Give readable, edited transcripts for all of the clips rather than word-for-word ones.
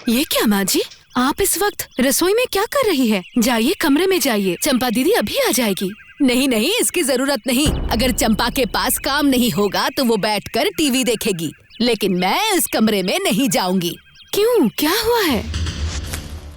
ये क्या माँ जी, आप इस वक्त रसोई में क्या कर रही है? जाइए कमरे में जाइए, चंपा दीदी अभी आ जाएगी। नहीं नहीं, इसकी जरूरत नहीं। अगर चंपा के पास काम नहीं होगा तो वो बैठकर टीवी देखेगी, लेकिन मैं इस कमरे में नहीं जाऊंगी। क्यों, क्या हुआ है?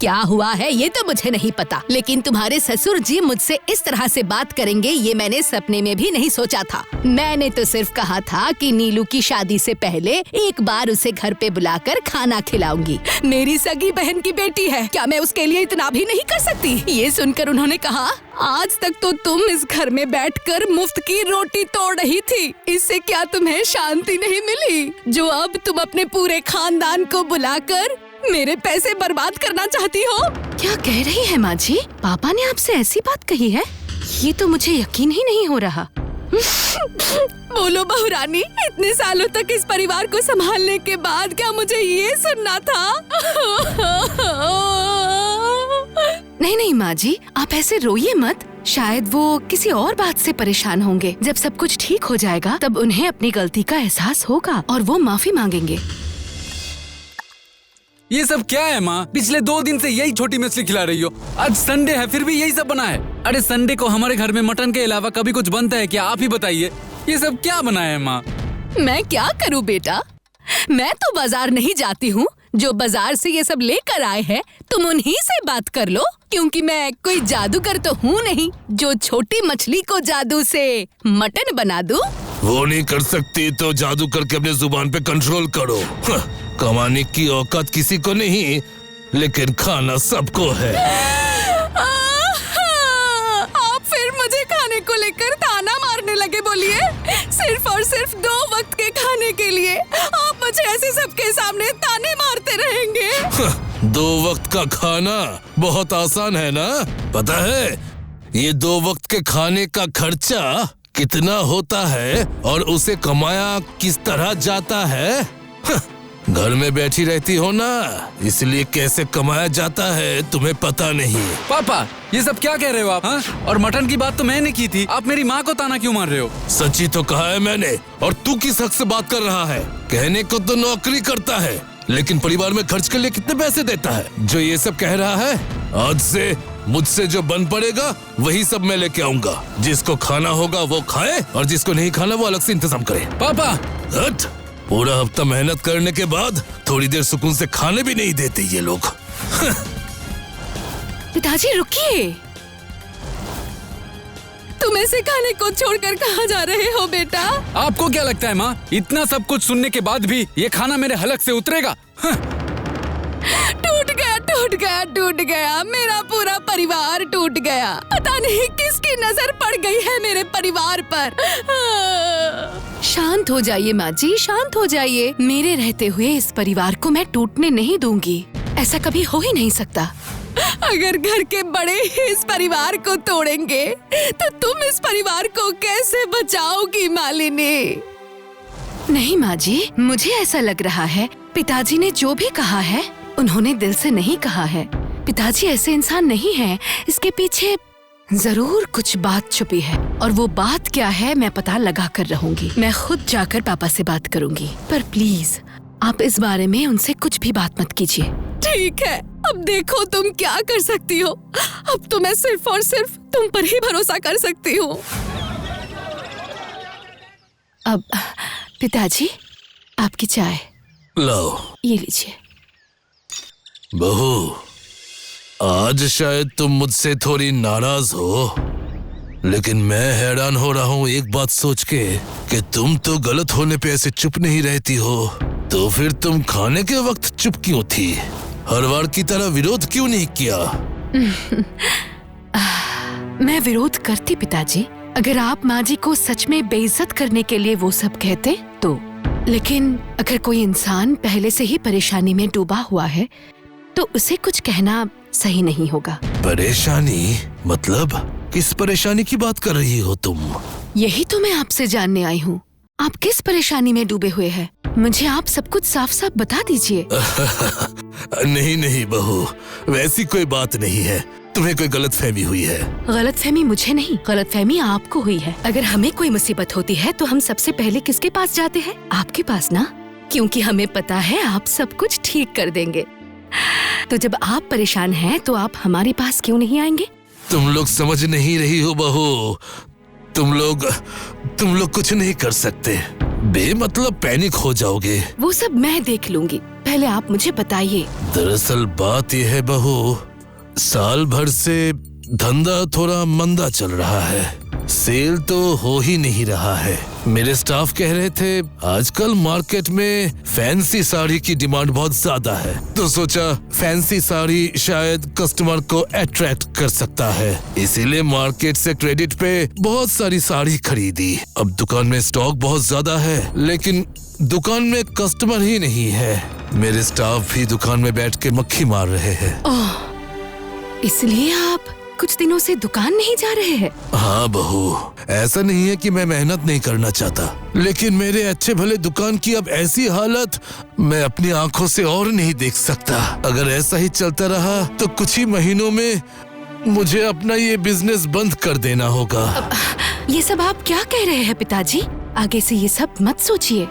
क्या हुआ है ये तो मुझे नहीं पता, लेकिन तुम्हारे ससुर जी मुझसे इस तरह से बात करेंगे ये मैंने सपने में भी नहीं सोचा था। मैंने तो सिर्फ कहा था कि नीलू की शादी से पहले एक बार उसे घर पे बुलाकर खाना खिलाऊंगी। मेरी सगी बहन की बेटी है, क्या मैं उसके लिए इतना भी नहीं कर सकती? ये सुनकर उन्होंने कहा, आज तक तो तुम इस घर में बैठकर मुफ्त की रोटी तोड़ रही थी, इससे क्या तुम्हें शांति नहीं मिली जो अब तुम अपने पूरे खानदान को बुलाकर मेरे पैसे बर्बाद करना चाहती हो? क्या कह रही है माँ जी? पापा ने आपसे ऐसी बात कही है? ये तो मुझे यकीन ही नहीं हो रहा। बोलो बहुरानी, इतने सालों तक इस परिवार को संभालने के बाद क्या मुझे ये सुनना था? नहीं नहीं माँ जी, आप ऐसे रोइए मत। शायद वो किसी और बात से परेशान होंगे। जब सब कुछ ठीक हो जाएगा तब उन्हें अपनी गलती का एहसास होगा और वो माफी मांगेंगे। ये सब क्या है माँ? पिछले 2 दिन से यही छोटी मछली खिला रही हो, आज संडे है फिर भी यही सब बना है। अरे संडे को हमारे घर में मटन के अलावा कभी कुछ बनता है क्या? आप ही बताइए, ये सब क्या बनाया है माँ? मैं क्या करूँ बेटा, मैं तो बाजार नहीं जाती हूँ। जो बाजार से ये सब लेकर आए हैं तुम उन्हीं से बात कर लो, क्योंकि मैं कोई जादूगर तो हूँ नहीं जो छोटी मछली को जादू से मटन बना दूँ। वो नहीं कर सकती तो जादू करके अपने जुबान पे कंट्रोल करो। कमाने की औकात किसी को नहीं, लेकिन खाना सबको है। आप फिर मुझे खाने को लेकर ताना मारने लगे। बोलिए, सिर्फ और सिर्फ 2 वक्त के खाने के लिए आप मुझे ऐसे सबके सामने ताने मारते रहेंगे। 2 वक्त का खाना बहुत आसान है ना? पता है ये 2 वक्त के खाने का खर्चा कितना होता है और उसे कमाया किस तरह जाता है? घर में बैठी रहती हो ना, इसलिए कैसे कमाया जाता है तुम्हें पता नहीं। पापा, ये सब क्या कह रहे हो आप? हाँ? और मटन की बात तो मैंने की थी, आप मेरी माँ को ताना क्यों मार रहे हो? सच्ची तो कहा है मैंने, और तू किस हक से बात कर रहा है? कहने को तो नौकरी करता है, लेकिन परिवार में खर्च के लिए कितने पैसे देता है? जो ये सब कह रहा है, आज से मुझसे जो बन पड़ेगा वही सब मैं लेके आऊंगा। जिसको खाना होगा वो खाए और जिसको नहीं खाना वो अलग से इंतजाम करे। पापा, हट! पूरा हफ्ता मेहनत करने के बाद थोड़ी देर सुकून से खाने भी नहीं देते ये लोग। पिताजी रुकिए। तुम ऐसे खाने को छोड़कर कहाँ जा रहे हो बेटा? आपको क्या लगता है माँ, इतना सब कुछ सुनने के बाद भी ये खाना मेरे हलक से उतरेगा? टूट गया, मेरा पूरा परिवार टूट गया। पता नहीं किसकी नजर पड़ गई है मेरे परिवार पर। शांत हो जाइए माँ जी, शांत हो जाइए। मेरे रहते हुए इस परिवार को मैं टूटने नहीं दूंगी, ऐसा कभी हो ही नहीं सकता। अगर घर के बड़े ही इस परिवार को तोड़ेंगे तो तुम इस परिवार को कैसे बचाओगी मालिनी? नहीं माँ जी, मुझे ऐसा लग रहा है पिताजी ने जो भी कहा है उन्होंने दिल से नहीं कहा है। पिताजी ऐसे इंसान नहीं हैं, इसके पीछे जरूर कुछ बात छुपी है और वो बात क्या है मैं पता लगा कर रहूंगी। मैं खुद जाकर पापा से बात करूंगी, पर प्लीज आप इस बारे में उनसे कुछ भी बात मत कीजिए। ठीक है, अब देखो तुम क्या कर सकती हो। अब तो मैं सिर्फ और सिर्फ तुम पर ही भरोसा कर सकती हूँ। अब पिताजी आपकी चाय लो, ये लीजिए। बहू, आज शायद तुम मुझसे थोड़ी नाराज हो, लेकिन मैं हैरान हो रहा हूँ एक बात सोच के कि तुम तो गलत होने पे ऐसे चुप नहीं रहती हो। तो फिर तुम खाने के वक्त चुप क्यों थी? हर बार की तरह विरोध क्यों नहीं किया? मैं विरोध करती पिताजी, अगर आप माँ जी को सच में बेइज्जत करने के लिए वो सब कहते तो। लेकिन अगर कोई इंसान पहले से ही परेशानी में डूबा हुआ है तो उसे कुछ कहना सही नहीं होगा। परेशानी मतलब? किस परेशानी की बात कर रही हो तुम? यही तो मैं आपसे जानने आई हूँ, आप किस परेशानी में डूबे हुए हैं? मुझे आप सब कुछ साफ साफ बता दीजिए। नहीं नहीं बहू, वैसी कोई बात नहीं है, तुम्हें कोई गलतफहमी हुई है। गलतफहमी मुझे नहीं, गलतफहमी आपको हुई है। अगर हमें कोई मुसीबत होती है तो हम सबसे पहले किसके पास जाते हैं? आपके पास ना, क्योंकि हमें पता है आप सब कुछ ठीक कर देंगे। तो जब आप परेशान हैं तो आप हमारे पास क्यों नहीं आएंगे? तुम लोग समझ नहीं रही हो बहू। तुम लोग कुछ नहीं कर सकते। बेमतलब पैनिक हो जाओगे। वो सब मैं देख लूंगी, पहले आप मुझे बताइए। दरअसल बात यह है बहू, साल भर से धंधा थोड़ा मंदा चल रहा है। सेल तो हो ही नहीं रहा है। मेरे स्टाफ कह रहे थे आजकल मार्केट में फैंसी साड़ी की डिमांड बहुत ज्यादा है, तो सोचा फैंसी साड़ी शायद कस्टमर को अट्रैक्ट कर सकता है, इसीलिए मार्केट से क्रेडिट पे बहुत सारी साड़ी खरीदी। अब दुकान में स्टॉक बहुत ज्यादा है, लेकिन दुकान में कस्टमर ही नहीं है। मेरे स्टाफ भी दुकान में बैठ के मक्खी मार रहे हैं। इसलिए आप कुछ दिनों से दुकान नहीं जा रहे हैं? हाँ बहू, ऐसा नहीं है कि मैं मेहनत नहीं करना चाहता, लेकिन मेरे अच्छे भले दुकान की अब ऐसी हालत मैं अपनी आंखों से और नहीं देख सकता। अगर ऐसा ही चलता रहा तो कुछ ही महीनों में मुझे अपना ये बिजनेस बंद कर देना होगा। ये सब आप क्या कह रहे हैं पिताजी? आगे से ये सब मत सोचिए।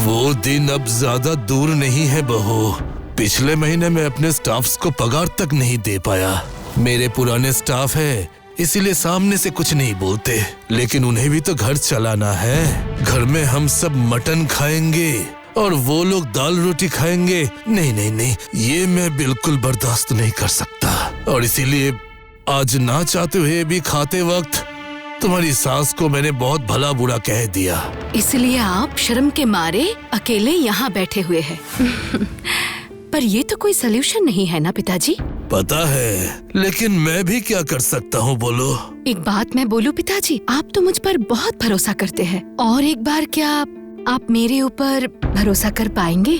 वो दिन अब ज्यादा दूर नहीं है बहू। पिछले महीने मैं अपने स्टाफ्स को पगार तक नहीं दे पाया। मेरे पुराने स्टाफ है, इसीलिए सामने से कुछ नहीं बोलते, लेकिन उन्हें भी तो घर चलाना है। घर में हम सब मटन खाएंगे और वो लोग दाल रोटी खाएंगे। नहीं नहीं नहीं, ये मैं बिल्कुल बर्दाश्त नहीं कर सकता। और इसीलिए आज ना चाहते हुए भी खाते वक्त तुम्हारी सास को मैंने बहुत भला बुरा कह दिया। इसलिए आप शर्म के मारे अकेले यहाँ बैठे हुए हैं। पर ये तो कोई सलूशन नहीं है ना पिताजी? पता है, लेकिन मैं भी क्या कर सकता हूँ बोलो। एक बात मैं बोलूं पिताजी, आप तो मुझ पर बहुत भरोसा करते हैं, और एक बार क्या आप मेरे ऊपर भरोसा कर पाएंगे?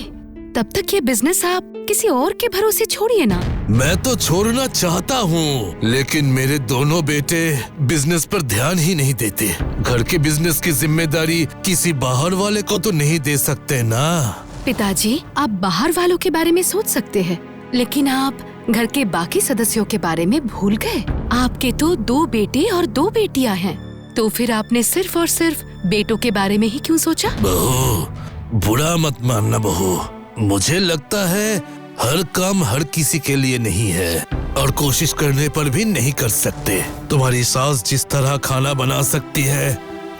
तब तक ये बिजनेस आप किसी और के भरोसे छोड़िए ना। मैं तो छोड़ना चाहता हूँ, लेकिन मेरे दोनों बेटे बिजनेस पर ध्यान ही नहीं देते। घर के बिजनेस की जिम्मेदारी किसी बाहर वाले को तो नहीं दे सकते ना। पिताजी, आप बाहर वालों के बारे में सोच सकते हैं, लेकिन आप घर के बाकी सदस्यों के बारे में भूल गए। आपके तो 2 बेटे और 2 बेटियां हैं, तो फिर आपने सिर्फ और सिर्फ बेटों के बारे में ही क्यों सोचा? बहू, बुरा मत मानना बहू। मुझे लगता है हर काम हर किसी के लिए नहीं है, और कोशिश करने पर भी नहीं कर सकते। तुम्हारी सास जिस तरह खाना बना सकती है,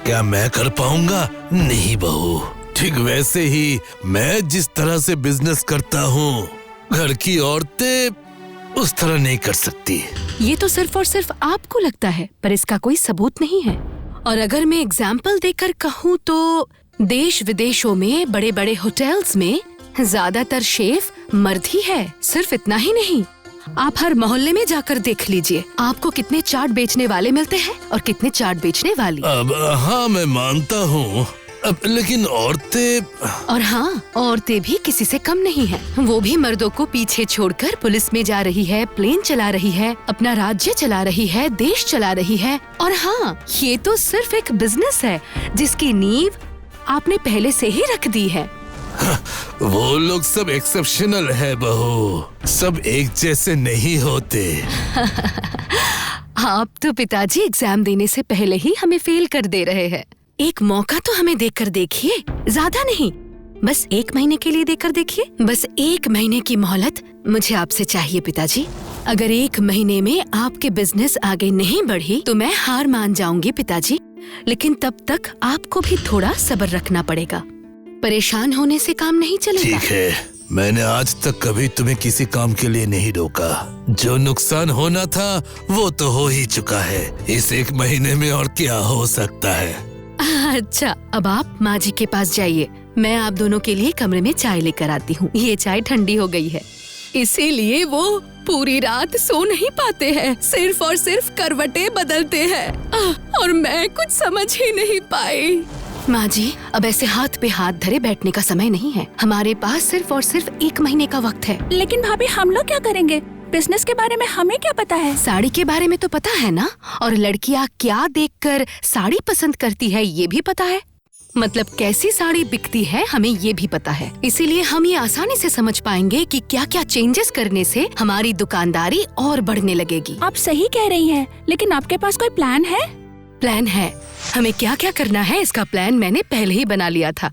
क्या मैं कर पाऊंगा? नहीं बहू। ठीक वैसे ही मैं जिस तरह से बिजनेस करता हूँ, घर की औरतें उस तरह नहीं कर सकती। ये तो सिर्फ और सिर्फ आपको लगता है, पर इसका कोई सबूत नहीं है। और अगर मैं एग्जाम्पल देकर कहूँ तो देश विदेशों में बड़े बड़े होटल्स में ज्यादातर शेफ मर्द ही है। सिर्फ इतना ही नहीं, आप हर मोहल्ले में जाकर देख लीजिए, आपको कितने चाट बेचने वाले मिलते हैं और कितने चाट बेचने वाली। अब हाँ, मैं मानता हूँ, लेकिन औरतें। और हाँ, औरतें भी किसी से कम नहीं हैं। वो भी मर्दों को पीछे छोड़कर पुलिस में जा रही है, प्लेन चला रही है, अपना राज्य चला रही है, देश चला रही है। और हाँ, ये तो सिर्फ एक बिजनेस है जिसकी नींव आपने पहले से ही रख दी है। वो लोग सब एक्सेप्शनल है बहू, सब एक जैसे नहीं होते। आप तो पिताजी एग्जाम देने से पहले ही हमें फेल कर दे रहे हैं। एक मौका तो हमें देकर देखिए, ज्यादा नहीं, बस 1 महीने के लिए देकर देखिए। बस 1 महीने की मोहलत मुझे आपसे चाहिए पिताजी। अगर 1 महीने में आपके बिजनेस आगे नहीं बढ़ी तो मैं हार मान जाऊंगी पिताजी, लेकिन तब तक आपको भी थोड़ा सब्र रखना पड़ेगा। परेशान होने से काम नहीं चलेगा। ठीक है, मैंने आज तक कभी तुम्हें किसी काम के लिए नहीं रोका। जो नुकसान होना था वो तो हो ही चुका है। इस 1 महीने में और क्या हो सकता है। अच्छा, अब आप माँ जी के पास जाइए, मैं आप दोनों के लिए कमरे में चाय लेकर आती हूँ। ये चाय ठंडी हो गई है, इसीलिए वो पूरी रात सो नहीं पाते हैं, सिर्फ और सिर्फ करवटें बदलते हैं। और मैं कुछ समझ ही नहीं पाई। माँ जी, अब ऐसे हाथ पे हाथ धरे बैठने का समय नहीं है। हमारे पास सिर्फ और सिर्फ 1 महीने का वक्त है। लेकिन भाभी, हम लोग क्या करेंगे? बिजनेस के बारे में हमें क्या पता है? साड़ी के बारे में तो पता है ना, और लड़कियाँ क्या देखकर साड़ी पसंद करती है ये भी पता है। मतलब कैसी साड़ी बिकती है हमें ये भी पता है। इसीलिए हम ये आसानी से समझ पाएंगे कि क्या क्या चेंजेस करने से हमारी दुकानदारी और बढ़ने लगेगी। आप सही कह रही हैं, लेकिन आपके पास कोई प्लान है? प्लान है, हमें क्या क्या करना है इसका प्लान मैंने पहले ही बना लिया था।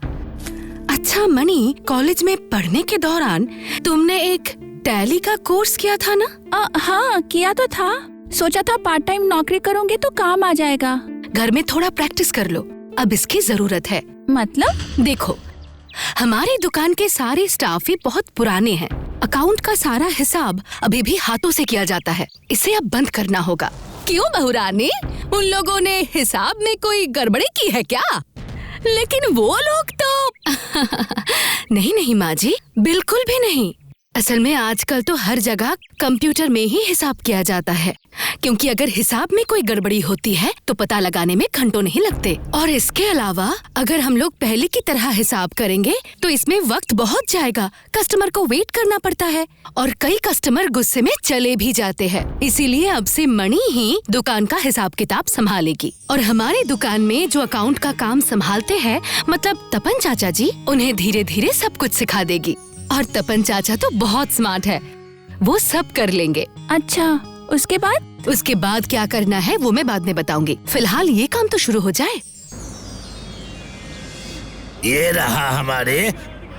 अच्छा मनी, कॉलेज में पढ़ने के दौरान तुमने एक टैली का कोर्स किया था ना? हाँ किया तो था। सोचा था पार्ट टाइम नौकरी करूँगी तो काम आ जाएगा। घर में थोड़ा प्रैक्टिस कर लो, अब इसकी जरूरत है। मतलब? देखो, हमारी दुकान के सारे स्टाफ ही बहुत पुराने हैं। अकाउंट का सारा हिसाब अभी भी हाथों से किया जाता है, इसे अब बंद करना होगा। क्यों बहुरानी, उन लोगों ने हिसाब में कोई गड़बड़ी की है क्या? लेकिन वो लोग तो नहीं नहीं माँ जी, बिल्कुल भी नहीं। असल में आजकल तो हर जगह कंप्यूटर में ही हिसाब किया जाता है, क्योंकि अगर हिसाब में कोई गड़बड़ी होती है तो पता लगाने में घंटों नहीं लगते। और इसके अलावा अगर हम लोग पहले की तरह हिसाब करेंगे तो इसमें वक्त बहुत जाएगा, कस्टमर को वेट करना पड़ता है और कई कस्टमर गुस्से में चले भी जाते हैं। इसीलिए अब से मणि ही दुकान का हिसाब किताब संभालेगी और हमारी दुकान में जो अकाउंट का काम संभालते हैं, मतलब तपन चाचा जी, उन्हें धीरे धीरे सब कुछ सिखा देगी। और तपन चाचा तो बहुत स्मार्ट है, वो सब कर लेंगे। अच्छा, उसके बाद? उसके बाद क्या करना है वो मैं बाद में बताऊंगी। फिलहाल ये काम तो शुरू हो जाए। ये रहा हमारे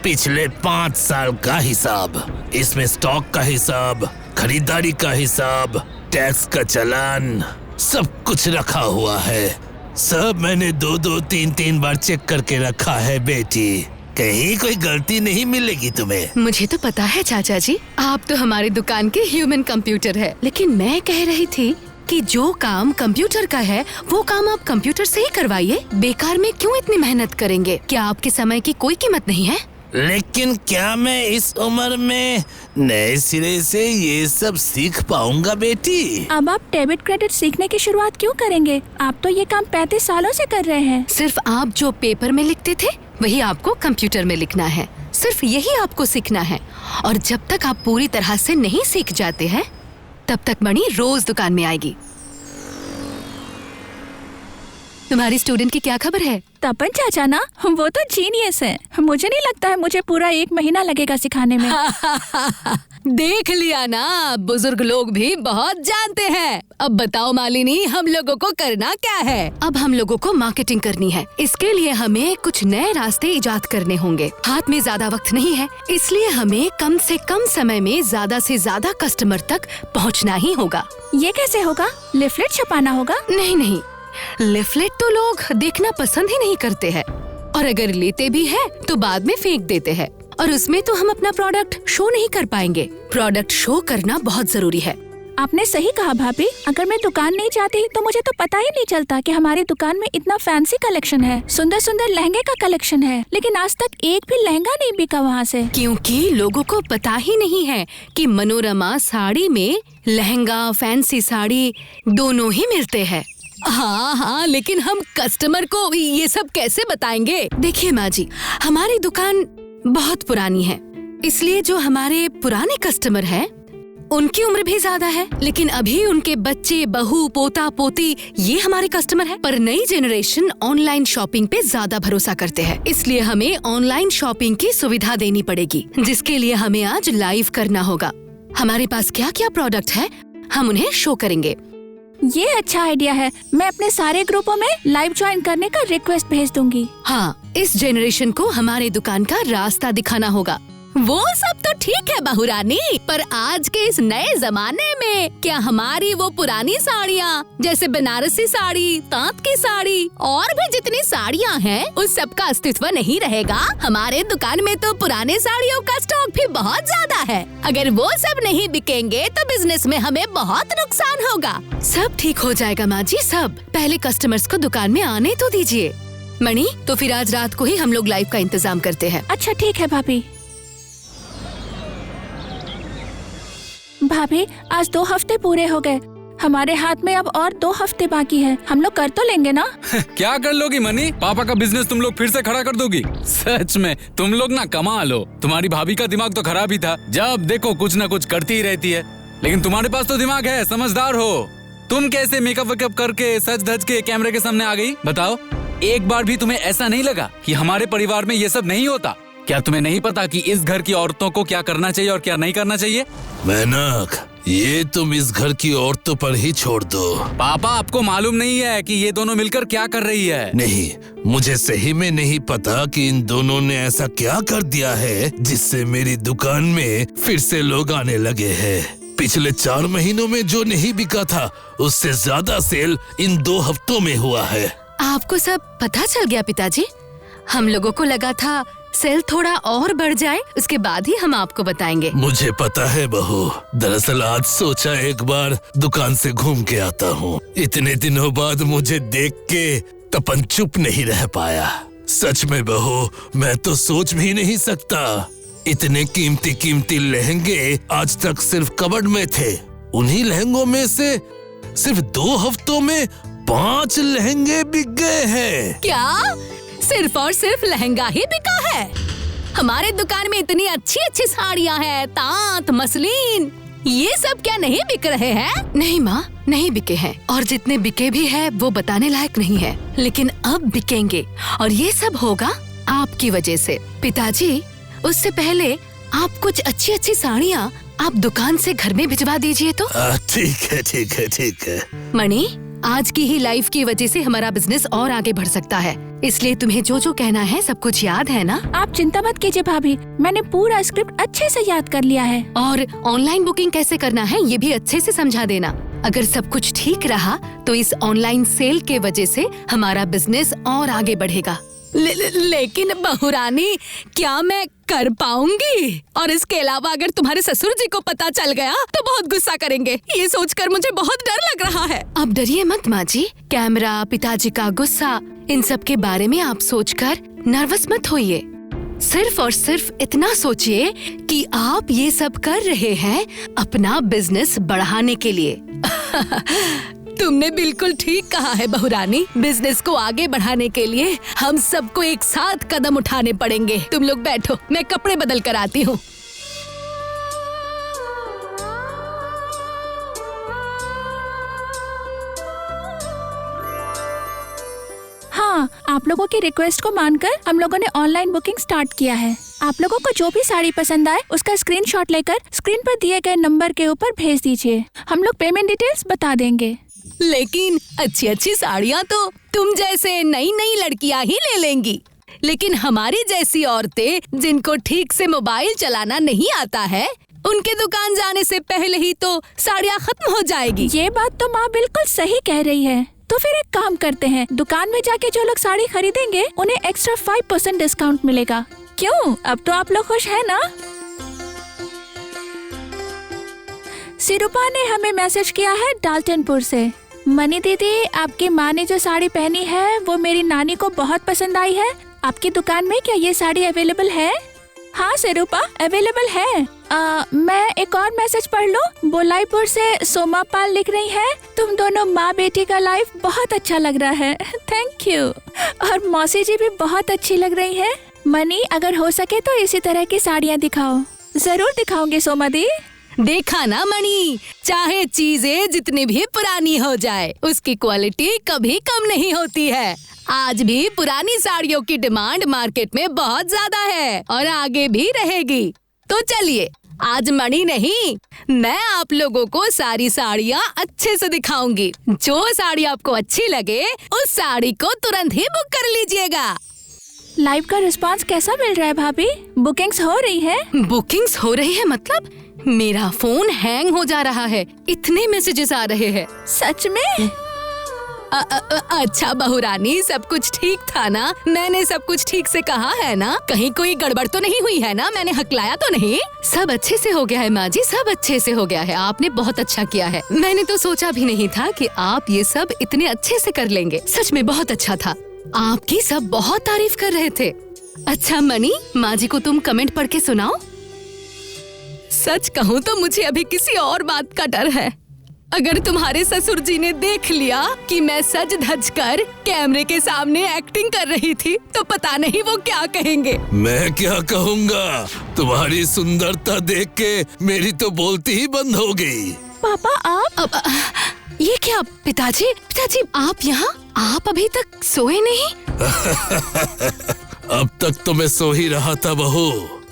पिछले 5 साल का हिसाब। इसमें स्टॉक का हिसाब, खरीदारी का हिसाब, टैक्स का चालान, सब कुछ रखा हुआ है। सब मैंने 2-2, 3-3 बार चेक करके रखा है बेटी, कहीं कोई गलती नहीं मिलेगी तुम्हें। मुझे तो पता है चाचा जी, आप तो हमारी दुकान के ह्यूमन कंप्यूटर है, लेकिन मैं कह रही थी कि जो काम कंप्यूटर का है वो काम आप कंप्यूटर से ही करवाइए। बेकार में क्यों इतनी मेहनत करेंगे? क्या आपके समय की कोई कीमत नहीं है? लेकिन क्या मैं इस उम्र में नए सिरे से ये सब सीख पाऊंगा बेटी? अब आप डेबिट क्रेडिट सीखने की शुरुआत क्यों करेंगे? आप तो ये काम 35 सालों से कर रहे हैं। सिर्फ आप जो पेपर में लिखते थे वही आपको कंप्यूटर में लिखना है, सिर्फ यही आपको सीखना है। और जब तक आप पूरी तरह से नहीं सीख जाते हैं तब तक मणि रोज दुकान में आएगी। तुम्हारी स्टूडेंट की क्या खबर है? तपन चाचा ना, वो तो जीनियस है। मुझे नहीं लगता है मुझे पूरा 1 महीना लगेगा सिखाने में। देख लिया ना, बुजुर्ग लोग भी बहुत जानते हैं। अब बताओ मालिनी, हम लोगों को करना क्या है? अब हम लोगों को मार्केटिंग करनी है। इसके लिए हमें कुछ नए रास्ते इजाद करने होंगे। हाथ में ज्यादा वक्त नहीं है, इसलिए हमें कम से कम समय में ज्यादा से ज्यादा कस्टमर तक पहुंचना ही होगा। ये कैसे होगा? लिफलेट छपाना होगा? नहीं नहीं, लिफलेट तो लोग देखना पसंद ही नहीं करते हैं, और अगर लेते भी हैं तो बाद में फेंक देते हैं, और उसमें तो हम अपना प्रोडक्ट शो नहीं कर पाएंगे। प्रोडक्ट शो करना बहुत जरूरी है। आपने सही कहा भाभी, अगर मैं दुकान नहीं जाती तो मुझे तो पता ही नहीं चलता कि हमारी दुकान में इतना फैंसी कलेक्शन है, सुंदर सुंदर लहंगे का कलेक्शन है, लेकिन आज तक एक भी लहंगा नहीं बिका वहाँ से। क्योंकि लोगों को पता ही नहीं है कि मनोरमा साड़ी में लहंगा, फैंसी साड़ी दोनों ही मिलते हैं। हाँ, लेकिन हम कस्टमर को ये सब कैसे बताएंगे? देखिए माँ जी, हमारी दुकान बहुत पुरानी है, इसलिए जो हमारे पुराने कस्टमर हैं, उनकी उम्र भी ज्यादा है, लेकिन अभी उनके बच्चे, बहू, पोता, पोती ये हमारे कस्टमर हैं। पर नई जनरेशन ऑनलाइन शॉपिंग पे ज्यादा भरोसा करते हैं, इसलिए हमें ऑनलाइन शॉपिंग की सुविधा देनी पड़ेगी, जिसके लिए हमें आज लाइव करना होगा। हमारे पास क्या क्या प्रोडक्ट है, हम उन्हें शो करेंगे। ये अच्छा आइडिया है, मैं अपने सारे ग्रुपों में लाइव ज्वाइन करने का रिक्वेस्ट भेज दूंगी। हाँ, इस जनरेशन को हमारे दुकान का रास्ता दिखाना होगा। वो सब तो ठीक है बहुरानी, पर आज के इस नए जमाने में क्या हमारी वो पुरानी साड़ियाँ, जैसे बनारसी साड़ी, तांत की साड़ी और भी जितनी साड़ियाँ हैं, उस सब का अस्तित्व नहीं रहेगा? हमारे दुकान में तो पुराने साड़ियों का स्टॉक भी बहुत ज्यादा है। अगर वो सब नहीं बिकेंगे तो बिजनेस में हमें बहुत नुकसान होगा। सब ठीक हो जाएगा माँ जी, सब। पहले कस्टमर्स को दुकान में आने तो दीजिए। मणि, तो फिर आज रात को ही हम लोग लाइव का इंतजाम करते हैं। अच्छा ठीक है भाभी। भाभी, आज 2 हफ्ते पूरे हो गए, हमारे हाथ में अब और 2 हफ्ते बाकी है। हम लोग कर तो लेंगे ना? क्या कर लोगी मनी? पापा का बिजनेस तुम लोग फिर से खड़ा कर दोगी? सच में तुम लोग ना कमाल हो। तुम्हारी भाभी का दिमाग तो खराब ही था, जब देखो कुछ न कुछ करती ही रहती है, लेकिन तुम्हारे पास तो दिमाग है, समझदार हो। तुम कैसे मेकअप वेकअप करके सज धज के कैमरे के सामने आ गई? बताओ, एक बार भी तुम्हें ऐसा नहीं लगा कि हमारे परिवार में ये सब नहीं होता? क्या तुम्हें नहीं पता कि इस घर की औरतों को क्या करना चाहिए और क्या नहीं करना चाहिए? मेनक, ये तुम इस घर की औरतों पर ही छोड़ दो। पापा, आपको मालूम नहीं है कि ये दोनों मिलकर क्या कर रही है? नहीं, मुझे सही में नहीं पता कि इन दोनों ने ऐसा क्या कर दिया है जिससे मेरी दुकान में फिर से लोग आने लगे हैं। पिछले 4 महीनों में जो नहीं बिका था उससे ज्यादा सेल इन 2 हफ्तों में हुआ है। आपको सब पता चल गया पिताजी? हम लोगों को लगा था सेल थोड़ा और बढ़ जाए, उसके बाद ही हम आपको बताएंगे। मुझे पता है बहू, दरअसल आज सोचा एक बार दुकान से घूम के आता हूँ। इतने दिनों बाद मुझे देख के तपन चुप नहीं रह पाया। सच में बहू, मैं तो सोच भी नहीं सकता। इतने कीमती कीमती लहंगे आज तक सिर्फ कबर्ड में थे। उन्हीं लहंगों में से सिर्फ 2 हफ्तों में 5 लहंगे बिक गए हैं। क्या सिर्फ और सिर्फ लहंगा ही बिका है? हमारे दुकान में इतनी अच्छी अच्छी साड़ियाँ हैं, तांत, मसलिन, ये सब क्या नहीं बिक रहे हैं? नहीं माँ, नहीं बिके हैं, और जितने बिके भी है वो बताने लायक नहीं है, लेकिन अब बिकेंगे और ये सब होगा आपकी वजह से। पिताजी, उससे पहले आप कुछ अच्छी अच्छी साड़ियाँ आप दुकान से घर में भिजवा दीजिए तो। ठीक है, ठीक है, ठीक है। मणि, आज की ही लाइफ की वजह से हमारा बिजनेस और आगे बढ़ सकता है, इसलिए तुम्हें जो जो कहना है सब कुछ याद है ना? आप चिंता मत कीजिए भाभी, मैंने पूरा स्क्रिप्ट अच्छे से याद कर लिया है। और ऑनलाइन बुकिंग कैसे करना है ये भी अच्छे से समझा देना। अगर सब कुछ ठीक रहा तो इस ऑनलाइन सेल के वजह से हमारा बिजनेस और आगे बढ़ेगा। लेकिन बहुरानी, क्या मैं कर पाऊंगी? और इसके अलावा अगर तुम्हारे ससुर जी को पता चल गया तो बहुत गुस्सा करेंगे। ये सोचकर मुझे बहुत डर लग रहा है। अब डरिए मत माँ जी, कैमरा, पिताजी का गुस्सा, इन सब के बारे में आप सोचकर नर्वस मत होइए। सिर्फ और सिर्फ इतना सोचिए कि आप ये सब कर रहे हैं अपना बिजनेस बढ़ाने के लिए। तुमने बिल्कुल ठीक कहा है बहुरानी। बिजनेस को आगे बढ़ाने के लिए हम सबको एक साथ कदम उठाने पड़ेंगे। तुम लोग बैठो, मैं कपड़े बदल कर आती हूँ। हाँ, आप लोगों की रिक्वेस्ट को मानकर हम लोगों ने ऑनलाइन बुकिंग स्टार्ट किया है। आप लोगों को जो भी साड़ी पसंद आए उसका स्क्रीनशॉट लेकर स्क्रीन पर दिए गए नंबर के ऊपर भेज दीजिए। हम लोग पेमेंट डिटेल्स बता देंगे। लेकिन अच्छी अच्छी साड़ियाँ तो तुम जैसे नई नई लड़कियाँ ही ले लेंगी, लेकिन हमारी जैसी औरतें जिनको ठीक से मोबाइल चलाना नहीं आता है, उनके दुकान जाने से पहले ही तो साड़ियाँ खत्म हो जाएगी। ये बात तो माँ बिल्कुल सही कह रही है। तो फिर एक काम करते हैं, दुकान में जाके जो लोग साड़ी खरीदेंगे उन्हें एक्स्ट्रा 5% डिस्काउंट मिलेगा। क्यों, अब तो आप लोग खुश हैं ना? सिरुपा ने हमें मैसेज किया है डाल्टनपुर से। मनी दीदी, आपकी माँ ने जो साड़ी पहनी है वो मेरी नानी को बहुत पसंद आई है। आपकी दुकान में क्या ये साड़ी अवेलेबल है? हाँ सिरुपा, अवेलेबल है। मैं एक और मैसेज पढ़ लूं। बोलाईपुर से सोमा पाल लिख रही है, तुम दोनों माँ बेटी का लाइफ बहुत अच्छा लग रहा है, थैंक यू। और मौसी जी भी बहुत अच्छी लग रही है। मनी, अगर हो सके तो इसी तरह की साड़ियाँ दिखाओ। जरूर दिखाऊंगी सोमा दी। देखा ना मणि, चाहे चीजें जितनी भी पुरानी हो जाए, उसकी क्वालिटी कभी कम नहीं होती है। आज भी पुरानी साड़ियों की डिमांड मार्केट में बहुत ज्यादा है और आगे भी रहेगी। तो चलिए, आज मणि नहीं, मैं आप लोगों को सारी साड़ियाँ अच्छे से दिखाऊंगी। जो साड़ी आपको अच्छी लगे उस साड़ी को तुरंत ही बुक कर लीजिएगा। लाइव का रिस्पांस कैसा मिल रहा है भाभी? बुकिंग्स हो रही है? बुकिंग्स हो रही है मतलब? मेरा फोन हैंग हो जा रहा है, इतने मैसेजेस आ रहे हैं। सच में? अच्छा बहुरानी, सब कुछ ठीक था ना? मैंने सब कुछ ठीक से कहा है ना? कहीं कोई गड़बड़ तो नहीं हुई है ना? मैंने हकलाया तो नहीं? सब अच्छे से हो गया है माँ जी, सब अच्छे से हो गया है। आपने बहुत अच्छा किया है। मैंने तो सोचा भी नहीं था कि आप ये सब इतने अच्छे से कर लेंगे। सच में बहुत अच्छा था। आपकी सब बहुत तारीफ कर रहे थे। अच्छा मणि, माँ जी को तुम कमेंट पढ़ के सुनाओ। सच कहूँ तो मुझे अभी किसी और बात का डर है। अगर तुम्हारे ससुर जी ने देख लिया कि मैं सज धज कर कैमरे के सामने एक्टिंग कर रही थी तो पता नहीं वो क्या कहेंगे। मैं क्या कहूँगा? तुम्हारी सुंदरता देख के मेरी तो बोलती ही बंद हो गई। पापा आप? ये क्या पिताजी, पिताजी आप यहाँ? आप अभी तक सोए नहीं? अब तक तो मैं सो ही रहा था बहू।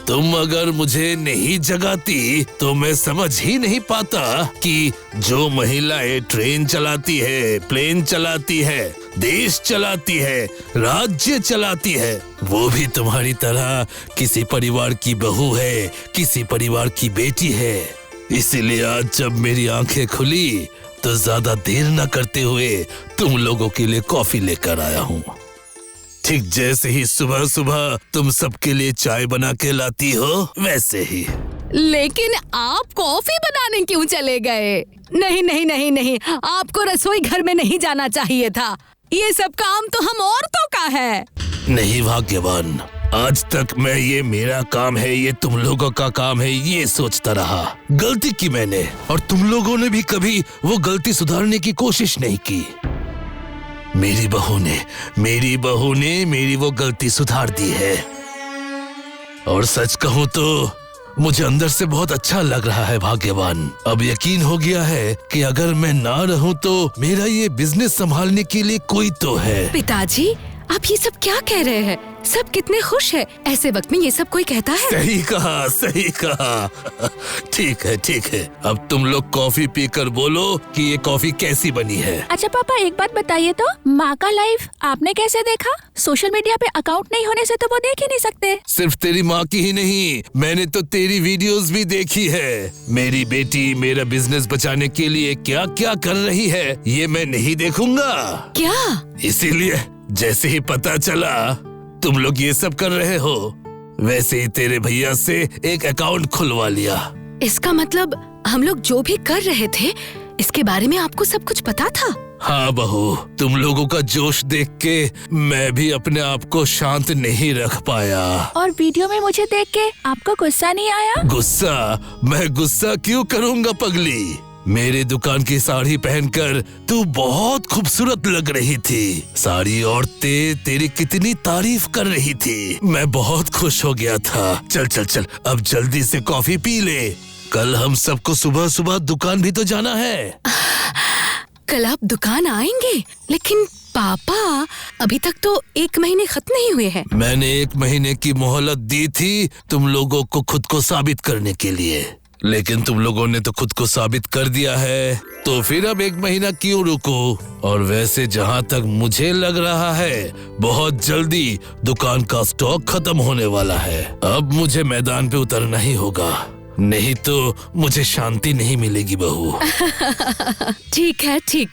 तुम अगर मुझे नहीं जगाती तो मैं समझ ही नहीं पाता कि जो महिलाएं ट्रेन चलाती है, प्लेन चलाती है, देश चलाती है, राज्य चलाती है, वो भी तुम्हारी तरह किसी परिवार की बहू है, किसी परिवार की बेटी है। इसीलिए आज जब मेरी आंखें खुली तो ज्यादा देर न करते हुए तुम लोगों के लिए कॉफी लेकर आया हूँ। ठीक जैसे ही सुबह सुबह तुम सबके लिए चाय बना के लाती हो वैसे ही। लेकिन आप कॉफी बनाने क्यों चले गए? नहीं नहीं नहीं नहीं, आपको रसोई घर में नहीं जाना चाहिए था। ये सब काम तो हम औरतों का है। नहीं भाग्यवान, आज तक मैं ये मेरा काम है, ये तुम लोगों का काम है, ये सोचता रहा। गलती की मैंने, और तुम लोगों ने भी कभी वो गलती सुधारने की कोशिश नहीं की। मेरी बहू ने मेरी वो गलती सुधार दी है। और सच कहूँ तो मुझे अंदर से बहुत अच्छा लग रहा है भाग्यवान। अब यकीन हो गया है कि अगर मैं ना रहूं तो मेरा ये बिजनेस संभालने के लिए कोई तो है। पिताजी, आप ये सब क्या कह रहे हैं? सब कितने खुश हैं। ऐसे वक्त में ये सब कोई कहता है? सही कहा, सही कहा। ठीक है, ठीक है। अब तुम लोग कॉफी पीकर बोलो कि ये कॉफी कैसी बनी है। अच्छा पापा, एक बात बताइए तो, माँ का लाइव आपने कैसे देखा? सोशल मीडिया पे अकाउंट नहीं होने से तो वो देख ही नहीं सकते। सिर्फ तेरी माँ की ही नहीं, मैंने तो तेरी वीडियोस भी देखी है। मेरी बेटी मेरा बिजनेस बचाने के लिए क्या क्या कर रही है ये मैं नहीं देखूंगा क्या? इसीलिए जैसे ही पता चला तुम लोग ये सब कर रहे हो, वैसे ही तेरे भैया से एक अकाउंट खुलवा लिया। इसका मतलब हम लोग जो भी कर रहे थे इसके बारे में आपको सब कुछ पता था? हाँ बहू, तुम लोगों का जोश देख के मैं भी अपने आप को शांत नहीं रख पाया। और वीडियो में मुझे देख के आपको गुस्सा नहीं आया? गुस्सा? मैं गुस्सा क्यों करूँगा पगली? मेरी दुकान की साड़ी पहनकर तू बहुत खूबसूरत लग रही थी। सारी औरतें तेरी कितनी तारीफ कर रही थी। मैं बहुत खुश हो गया था। चल चल चल, अब जल्दी से कॉफी पी ले। कल हम सबको सुबह सुबह दुकान भी तो जाना है। कल आप दुकान आएंगे? लेकिन पापा, अभी तक तो 1 महीने खत्म नहीं हुए हैं। मैंने 1 महीने की मोहलत दी थी तुम लोगों को खुद को साबित करने के लिए, लेकिन तुम लोगों ने तो खुद को साबित कर दिया है, तो फिर अब 1 महीना क्यों रुको? और वैसे जहाँ तक मुझे लग रहा है बहुत जल्दी दुकान का स्टॉक खत्म होने वाला है। अब मुझे मैदान पे उतरना ही होगा, नहीं तो मुझे शांति नहीं मिलेगी बहू। ठीक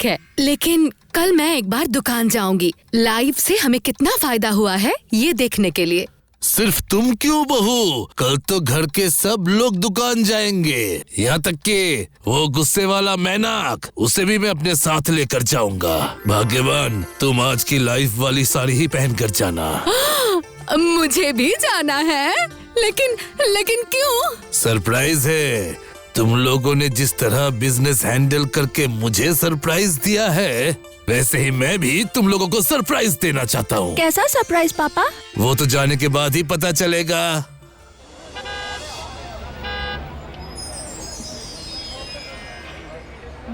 है, लेकिन कल मैं एक बार दुकान जाऊंगी। लाइव से हमें कितना फायदा हुआ है ये देखने के लिए। सिर्फ तुम क्यों बहू, कल तो घर के सब लोग दुकान जाएंगे। यहाँ तक कि वो गुस्से वाला मैनाक, उसे भी मैं अपने साथ लेकर जाऊंगा। भाग्यवान, तुम आज की लाइफ वाली साड़ी ही पहन कर जाना। मुझे भी जाना है, लेकिन क्यों? सरप्राइज है। तुम लोगों ने जिस तरह बिजनेस हैंडल करके मुझे सरप्राइज दिया है, वैसे ही मैं भी तुम लोगों को सरप्राइज देना चाहता हूँ। कैसा सरप्राइज पापा? वो तो जाने के बाद ही पता चलेगा।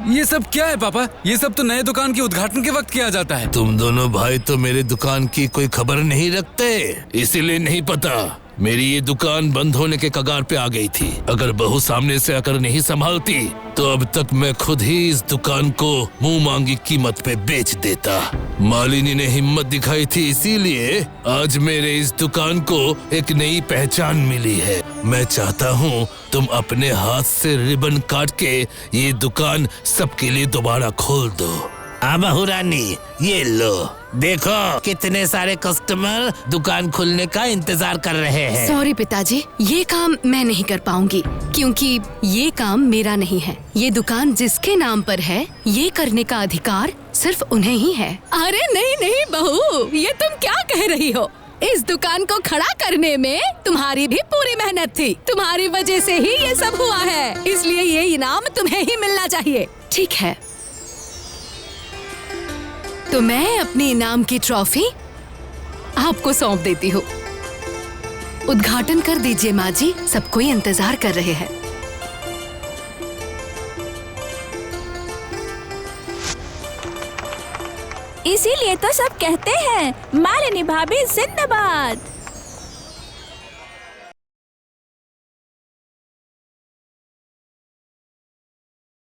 ये सब क्या है पापा? ये सब तो नए दुकान के उद्घाटन के वक्त किया जाता है। तुम दोनों भाई तो मेरे दुकान की कोई खबर नहीं रखते, इसीलिए नहीं पता। मेरी ये दुकान बंद होने के कगार पे आ गई थी। अगर बहू सामने से आकर नहीं संभालती तो अब तक मैं खुद ही इस दुकान को मुंह मांगी कीमत पे बेच देता। मालिनी ने हिम्मत दिखाई थी, इसीलिए आज मेरे इस दुकान को एक नई पहचान मिली है। मैं चाहता हूँ तुम अपने हाथ से रिबन काट के ये दुकान सबके लिए दोबारा खोल दो। बहू रानी, ये लो, देखो कितने सारे कस्टमर दुकान खुलने का इंतजार कर रहे हैं। सॉरी पिताजी, ये काम मैं नहीं कर पाऊंगी, क्योंकि ये काम मेरा नहीं है। ये दुकान जिसके नाम पर है, ये करने का अधिकार सिर्फ उन्हें ही है। अरे नहीं बहू, ये तुम क्या कह रही हो? इस दुकान को खड़ा करने में तुम्हारी भी पूरी मेहनत थी। तुम्हारी वजह से ही ये सब हुआ है, इसलिए ये इनाम तुम्हें ही मिलना चाहिए। ठीक है, तो मैं अपने इनाम की ट्रॉफी आपको सौंप देती हूँ। उद्घाटन कर दीजिए माँ जी, सब कोई इंतजार कर रहे हैं। इसीलिए तो सब कहते हैं मालिनी भाभी जिंदाबाद।